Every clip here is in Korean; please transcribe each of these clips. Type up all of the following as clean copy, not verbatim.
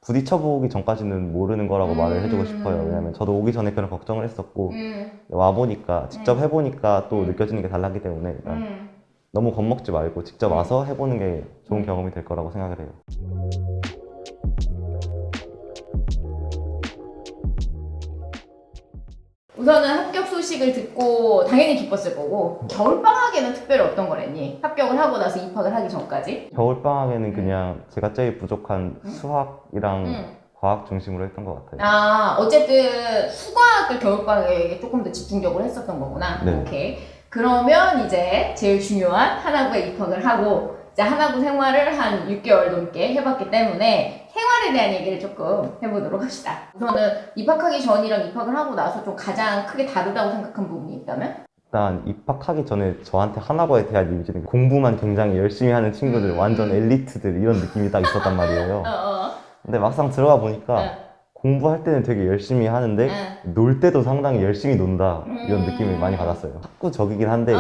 부딪혀보기 전까지는 모르는 거라고 말을 해주고 싶어요. 왜냐면 저도 오기 전에 그런 걱정을 했었고 와보니까 직접 해보니까 또 느껴지는 게 달랐기 때문에 일단 너무 겁먹지 말고 직접 와서 해보는 게 좋은 경험이 될 거라고 생각을 해요. 우선은 합격 소식을 듣고 당연히 기뻤을 거고 겨울방학에는 특별히 어떤 걸 했니? 합격을 하고 나서 입학을 하기 전까지? 겨울방학에는 그냥 제가 제일 부족한 수학이랑 과학 중심으로 했던 것 같아요. 아, 어쨌든 수학을 겨울방학에 조금 더 집중적으로 했었던 거구나. 네. 오케이. 그러면 이제 제일 중요한 한화구에 입학을 하고 이제 한화구 생활을 한 6개월 넘게 해봤기 때문에 생활에 대한 얘기를 조금 해보도록 합시다. 우선은 입학하기 전이랑 입학을 하고 나서 좀 가장 크게 다르다고 생각한 부분이 있다면? 일단 입학하기 전에 저한테 하나고에 대한 이미지는 공부만 굉장히 열심히 하는 친구들, 완전 엘리트들 이런 느낌이 딱 있었단 말이에요. 근데 막상 들어가 보니까 공부할 때는 되게 열심히 하는데 놀 때도 상당히 열심히 논다 이런 느낌을 많이 받았어요. 학구적이긴 한데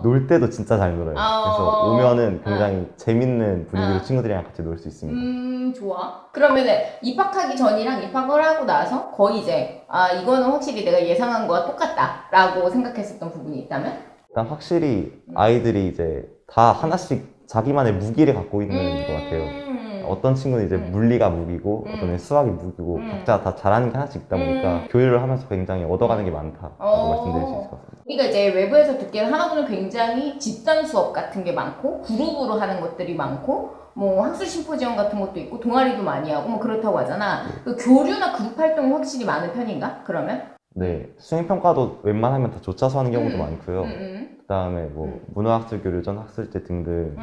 놀 때도 진짜 잘 놀아요. 그래서 오면은 굉장히 재밌는 분위기로 친구들이랑 같이 놀 수 있습니다. 좋아. 그러면은 입학하기 전이랑 입학을 하고 나서 거의 이제 아 이거는 확실히 내가 예상한 거와 똑같다라고 생각했었던 부분이 있다면? 일단 확실히 아이들이 이제 다 하나씩 자기만의 무기를 갖고 있는 것 같아요. 어떤 친구는 이제 물리가 무기고 어떤 애는 수학이 무기고 각자 다 잘하는 게 하나씩 있다 보니까 교류를 하면서 굉장히 얻어가는 게 많다라고 말씀드릴 수 있을 것 같습니다. 그러니까 이제 외부에서 듣기에는 하나부는 굉장히 집단 수업 같은 게 많고 그룹으로 하는 것들이 많고 뭐 학술 심포지엄 같은 것도 있고 동아리도 많이 하고 뭐 그렇다고 하잖아. 그 교류나 그룹 활동이 확실히 많은 편인가? 그러면? 네, 수행평가도 웬만하면 다 조차서 하는 경우도 많고요. 그 다음에 뭐 문화학술 교류전, 학술제 등등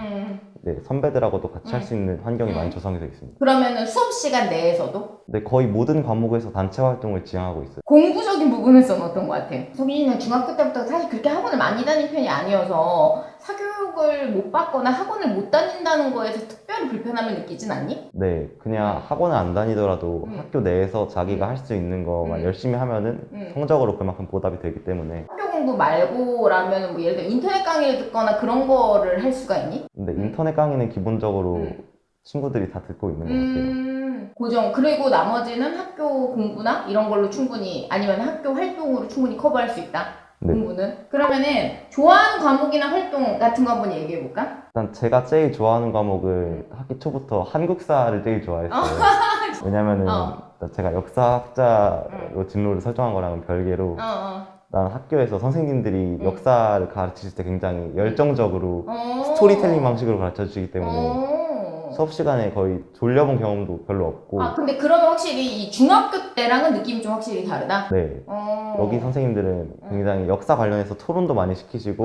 네, 선배들하고도 같이 할 수 있는 환경이 많이 조성이 되어 있습니다. 그러면은 수업 시간 내에서도? 네, 거의 모든 과목에서 단체 활동을 지향하고 있어요. 공부적인 부분에서는 어떤 것 같아? 석인이는 중학교 때부터 사실 그렇게 학원을 많이 다닌 편이 아니어서 사교육을 못 받거나 학원을 못 다닌다는 거에서 특별히 불편함을 느끼진 않니? 네, 그냥 학원을 안 다니더라도 학교 내에서 자기가 할 수 있는 것만 열심히 하면은 성적으로 그만큼 보답이 되기 때문에. 학교 공부 말고라면 뭐 예를 들어 인터넷 강의를 듣거나 그런 거를 할 수가 있니? 근데 인터넷 강의는 기본적으로 친구들이 다 듣고 있는 것 같아요. 고정. 그리고 나머지는 학교 공부나 이런 걸로 충분히 아니면 학교 활동으로 충분히 커버할 수 있다. 네. 공부는. 그러면은 좋아하는 과목이나 활동 같은 거 한번 얘기해 볼까? 일단 제가 제일 좋아하는 과목은 학기 초부터 한국사를 제일 좋아했어요. 왜냐면은 일단 제가 역사학자로 진로를 설정한 거랑은 별개로 난 학교에서 선생님들이 역사를 가르치실 때 굉장히 열정적으로 스토리텔링 방식으로 가르쳐 주시기 때문에 수업 시간에 거의 졸려본 경험도 별로 없고. 아 근데 그러면 확실히 이 중학교 때랑은 느낌이 좀 확실히 다르다? 네. 여기 선생님들은 굉장히 역사 관련해서 토론도 많이 시키시고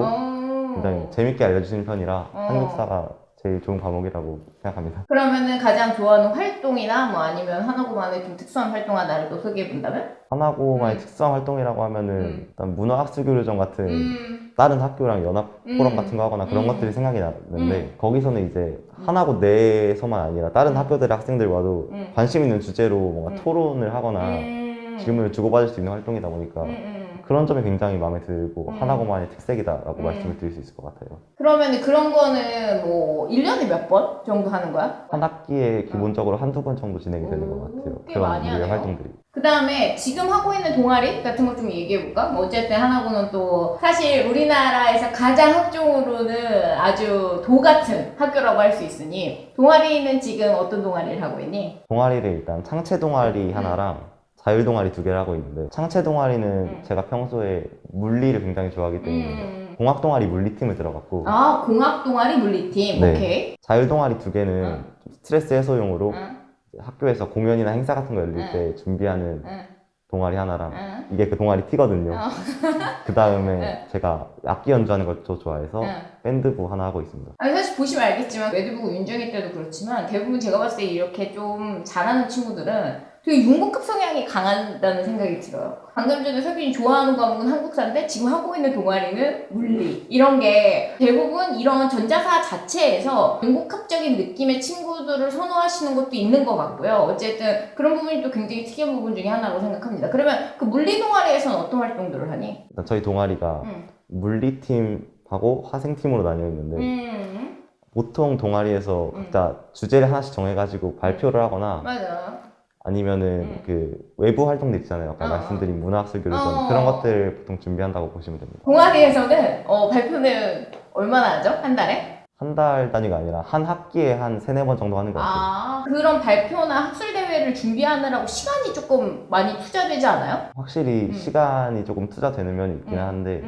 굉장히 재밌게 알려주시는 편이라 한국사가 제일 좋은 과목이라고 생각합니다. 그러면은 가장 좋아하는 활동이나 뭐 아니면 하나고만의 좀 특수한 활동 하나를 또 소개해 본다면? 하나고만의 특수한 활동이라고 하면은 일단 문화학술교류전 같은 다른 학교랑 연합 포럼 같은 거 하거나 그런 것들이 생각이 나는데 거기서는 이제 하나고 내에서만 아니라 다른 학교들의 학생들과도 관심 있는 주제로 뭔가 토론을 하거나 질문을 주고받을 수 있는 활동이다 보니까 그런 점이 굉장히 마음에 들고 하나고만의 특색이다라고 말씀을 드릴 수 있을 것 같아요. 그러면 그런 거는 뭐 1년에 몇 번 정도 하는 거야? 한 학기에 기본적으로 한두 번 정도 진행이 되는 것 같아요. 꽤 그런 많이 우리의 하네요. 활동들이. 그 다음에 지금 하고 있는 동아리 같은 거 좀 얘기해 볼까? 뭐 어쨌든 하나고는 또 사실 우리나라에서 가장 학종으로는 아주 도 같은 학교라고 할 수 있으니 동아리는 지금 어떤 동아리를 하고 있니? 동아리를 일단 창체 동아리 하나랑 자율 동아리 2개를 하고 있는데 창체 동아리는 제가 평소에 물리를 굉장히 좋아하기 때문에 공학 동아리 물리팀을 들어갔고 아 공학 동아리 물리팀 네. 오케이. 자율 동아리 2개는 좀 스트레스 해소용으로 학교에서 공연이나 행사 같은 거 열릴 때 준비하는 동아리 하나랑 이게 그 동아리 티거든요. 그 다음에 제가 악기 연주하는 것도 좋아해서 밴드부 하나 하고 있습니다. 아니 사실 보시면 알겠지만 매드부고 윤정이 때도 그렇지만 대부분 제가 봤을 때 이렇게 좀 잘하는 친구들은 되게 융복합 성향이 강하다는 생각이 들어요. 방금 전에 석윤이 좋아하는 과목은 한국사인데 지금 하고 있는 동아리는 물리 이런 게 대부분 이런 전자사 자체에서 융복합적인 느낌의 친구들을 선호하시는 것도 있는 것 같고요. 어쨌든 그런 부분이 또 굉장히 특이한 부분 중에 하나라고 생각합니다. 그러면 그 물리 동아리에서는 어떤 활동들을 하니? 일단 저희 동아리가 물리팀하고 화생팀으로 나뉘어 있는데 보통 동아리에서 각자 주제를 하나씩 정해가지고 발표를 하거나 맞아. 아니면은 그 외부 활동들 있잖아요. 아까 말씀드린 문화학술 교류전 그런 것들 보통 준비한다고 보시면 됩니다. 동아리에서는 발표는 얼마나 하죠? 한 달에? 한 달 단위가 아니라 한 학기에 한 3-4번 정도 하는 것 같아요. 그런 발표나 학술 대회를 준비하느라고 시간이 조금 많이 투자되지 않아요? 확실히 시간이 조금 투자되는 면이 있긴 한데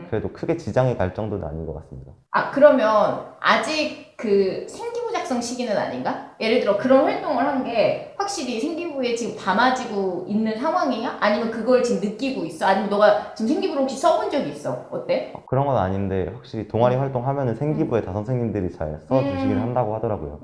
그래도 크게 지장이 갈 정도는 아닌 것 같습니다. 그러면 아직 그 생기부 작성 시기는 아닌가? 예를 들어 그런 활동을 한 게 확실히 생기부에 지금 담아지고 있는 상황이야? 아니면 그걸 지금 느끼고 있어? 아니면 너가 지금 생기부를 혹시 써본 적이 있어? 어때? 그런 건 아닌데 확실히 동아리 활동하면은 생기부에 다 선생님들이 잘 써주시긴 한다고 하더라고요.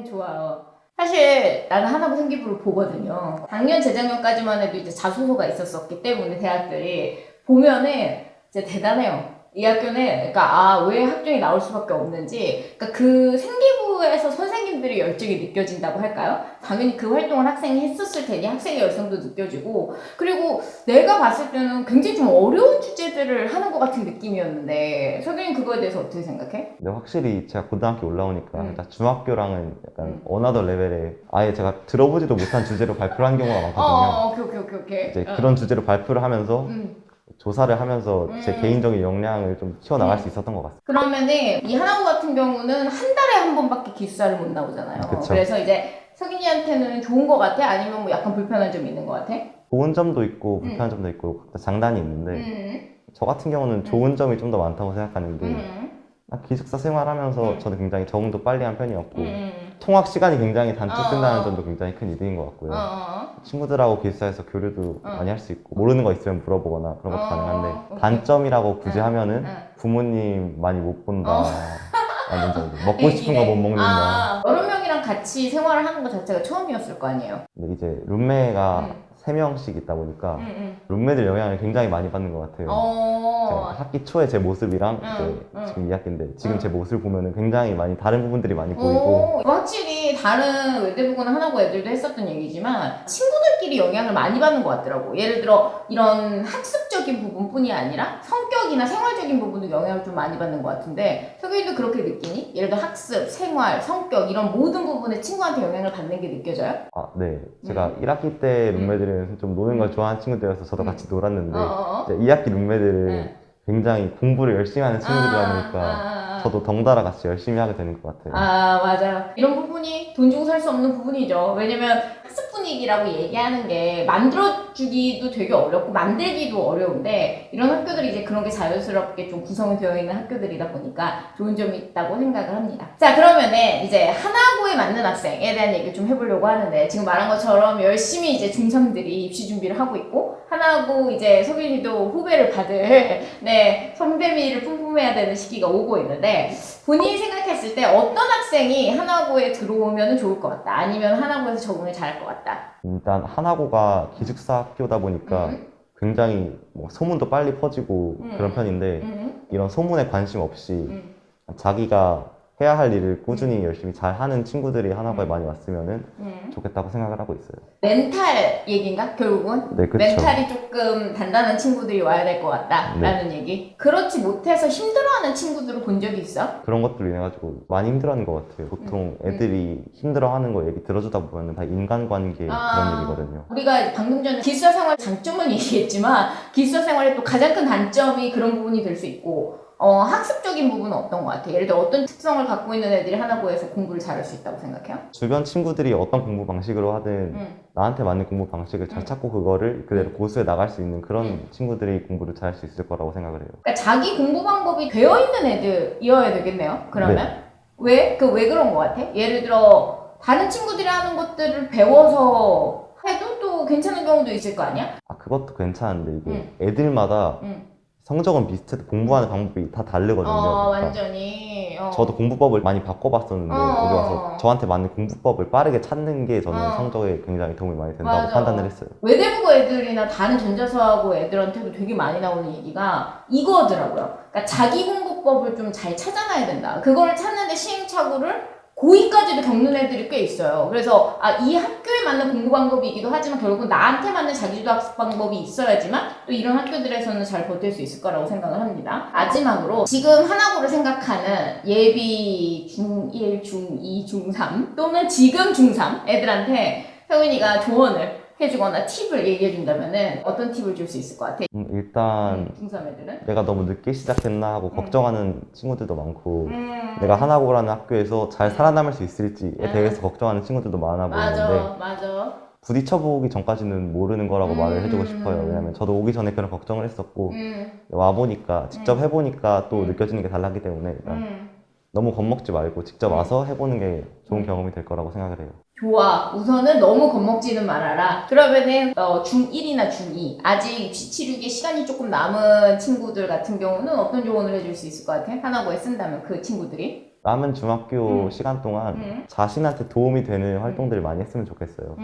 좋아요. 사실 나는 하나부 생기부를 보거든요. 작년, 재작년까지만 해도 이제 자소서가 있었었기 때문에 대학들이 보면은 진짜 대단해요. 이 학교는 그러니까 왜 학종이 나올 수밖에 없는지 그러니까 그 생기부에서 선생님들의 열정이 느껴진다고 할까요? 당연히 그 활동을 학생이 했었을 테니 학생의 열성도 느껴지고 그리고 내가 봤을 때는 굉장히 좀 어려운 주제들을 하는 것 같은 느낌이었는데 선생님 그거에 대해서 어떻게 생각해? 근데 확실히 제가 고등학교 올라오니까 일단 중학교랑은 약간 어나더 레벨에 아예 제가 들어보지도 못한 주제로 발표를 한 경우가 많거든요. 오케이. 이제 그런 주제로 발표를 하면서 조사를 하면서 제 개인적인 역량을 좀 키워나갈 수 있었던 것 같습니다. 그러면은 이 하나고 같은 경우는 한 달에 한 번밖에 기숙사를 못 나오잖아요. 그쵸. 그래서 이제 석인이한테는 좋은 것 같아? 아니면 뭐 약간 불편한 점이 있는 것 같아? 좋은 점도 있고 불편한 점도 있고 각자 장단이 있는데 저 같은 경우는 좋은 점이 좀 더 많다고 생각하는 게 기숙사 생활하면서 저는 굉장히 적응도 빨리 한 편이었고 통학 시간이 굉장히 단축된다는 점도 굉장히 큰 이득인 것 같고요. 친구들하고 기숙사에서 교류도 많이 할 수 있고 모르는 거 있으면 물어보거나 그런 것도 가능한데 단점이라고 굳이 하면은 부모님 많이 못 본다 라는 정도. 먹고 싶은 거 못 먹는다. 여러 명이랑 같이 생활을 하는 것 자체가 처음이었을 거 아니에요? 근데 이제 룸메가 3명씩 있다 보니까 룸메들 영향을 굉장히 많이 받는 것 같아요. 제가 학기 초에 제 모습이랑 이제 지금 2학기인데 지금 제 모습을 보면은 굉장히 많이 다른 부분들이 많이 보이고 확실히 다른 외대부고나 하나고 애들도 했었던 얘기지만 친구들끼리 영향을 많이 받는 것 같더라고. 예를 들어 이런 학습적인 부분뿐이 아니라 성격이나 생활적인 부분도 영향을 좀 많이 받는 것 같은데 석유이도 그렇게 느끼니? 예를 들어 학습, 생활, 성격 이런 모든 부분에 친구한테 영향을 받는 게 느껴져요? 네. 제가 1학기 때 룸메들은 좀 노는 걸 좋아하는 친구들이어서 저도 같이 놀았는데 이제 2학기 룸메들은 굉장히 공부를 열심히 하는 친구들이다 보니까 저도 덩달아 같이 열심히 하게 되는 것 같아요. 맞아요. 이런 부분이 돈 주고 살 수 없는 부분이죠. 왜냐면 학습 분위기라고 얘기하는 게 만들어주기도 되게 어렵고 만들기도 어려운데 이런 학교들이 이제 그런 게 자연스럽게 좀 구성이 되어 있는 학교들이다 보니까 좋은 점이 있다고 생각을 합니다. 자, 그러면은 이제 하나고에 맞는 학생에 대한 얘기를 좀 해보려고 하는데 지금 말한 것처럼 열심히 이제 중3들이 입시 준비를 하고 있고 하나고 이제 석윤이도 후배를 받을 선배미를 뿜뿜해야 되는 시기가 오고 있는데 본인이 생각했을 때 어떤 학생이 하나고에 들어오면 좋을 것 같다? 아니면 하나고에서 적응을 잘할 것 같다? 일단 하나고가 기숙사 학교다 보니까 굉장히 뭐 소문도 빨리 퍼지고 그런 편인데 이런 소문에 관심 없이 자기가 해야 할 일을 꾸준히 열심히 잘 하는 친구들이 하나고에 많이 왔으면 좋겠다고 생각을 하고 있어요. 멘탈 얘기인가? 결국은? 네, 그쵸. 멘탈이 조금 단단한 친구들이 와야 될 것 같다라는 얘기. 그렇지 못해서 힘들어하는 친구들을 본 적이 있어? 그런 것들로 인해 가지고 많이 힘들어하는 것 같아요. 보통 애들이 힘들어하는 거 얘기 들어주다 보면 다 인간관계 그런 얘기거든요. 우리가 방금 전에 기숙사 생활 장점은 얘기했지만 기숙사 생활의 또 가장 큰 단점이 그런 부분이 될 수 있고 학습적인 부분은 어떤 것 같아? 예를 들어 어떤 특성을 갖고 있는 애들이 하나고에서 공부를 잘할 수 있다고 생각해요? 주변 친구들이 어떤 공부 방식으로 하든 나한테 맞는 공부 방식을 잘 찾고 그거를 그대로 고수해 나갈 수 있는 그런 친구들이 공부를 잘할 수 있을 거라고 생각을 해요. 그러니까 자기 공부 방법이 되어 있는 애들이어야 되겠네요. 그러면 왜? 왜 그런 것 같아? 예를 들어 다른 친구들이 하는 것들을 배워서 해도 또 괜찮은 경우도 있을 거 아니야? 그것도 괜찮은데 이게 애들마다 성적은 비슷해도 공부하는 방법이 다 다르거든요. 그러니까 완전히. 저도 공부법을 많이 바꿔봤었는데 여기 와서 저한테 맞는 공부법을 빠르게 찾는 게 저는 성적에 굉장히 도움이 많이 된다고 판단을 했어요. 외대부고 애들이나 다른 전자수하고 애들한테도 되게 많이 나오는 얘기가 이거더라고요. 그러니까 자기 공부법을 좀 잘 찾아놔야 된다. 그거를 찾는데 시행착오를 고2까지도 겪는 애들이 꽤 있어요. 그래서 이 학교에 맞는 공부 방법이기도 하지만 결국은 나한테 맞는 자기주도 학습 방법이 있어야지만 또 이런 학교들에서는 잘 버틸 수 있을 거라고 생각을 합니다. 마지막으로 지금 하나고를 생각하는 예비 중1, 중2, 중3 또는 지금 중3 애들한테 혜은이가 조언을 해주거나 팁을 얘기해준다면은 어떤 팁을 줄 수 있을 것 같아? 일단 중3 애들은? 내가 너무 늦게 시작했나 하고 걱정하는 친구들도 많고 내가 하나고라는 학교에서 잘 살아남을 수 있을지에 대해서 걱정하는 친구들도 많아 보이는데 맞아. 부딪혀보기 전까지는 모르는 거라고 말을 해주고 싶어요. 왜냐면 저도 오기 전에 그런 걱정을 했었고 와보니까 직접 해보니까 또 느껴지는 게 달랐기 때문에 일단 너무 겁먹지 말고 직접 와서 해보는 게 좋은 경험이 될 거라고 생각을 해요. 좋아. 우선은 너무 겁먹지는 말아라. 그러면은 중1이나 중2 아직 G76에 시간이 조금 남은 친구들 같은 경우는 어떤 조언을 해줄 수 있을 것 같아? 하나고에 쓴다면 그 친구들이? 남은 중학교 시간 동안 자신한테 도움이 되는 활동들을 많이 했으면 좋겠어요.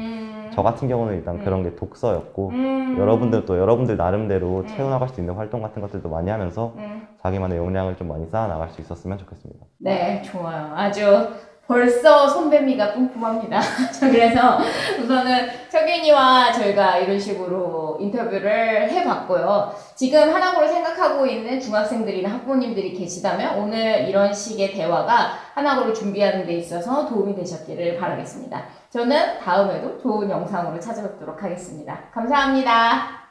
저 같은 경우는 일단 그런 게 독서였고 여러분들 또 여러분들 나름대로 채워나갈 수 있는 활동 같은 것들도 많이 하면서 자기만의 역량을 좀 많이 쌓아나갈 수 있었으면 좋겠습니다. 네, 좋아요. 아주 벌써 손배미가 뿜뿜합니다. 자, 그래서 우선은 석윤이와 저희가 이런 식으로 인터뷰를 해봤고요. 지금 하나고를 생각하고 있는 중학생들이나 학부모님들이 계시다면 오늘 이런 식의 대화가 하나고를 준비하는 데 있어서 도움이 되셨기를 바라겠습니다. 저는 다음에도 좋은 영상으로 찾아뵙도록 하겠습니다. 감사합니다.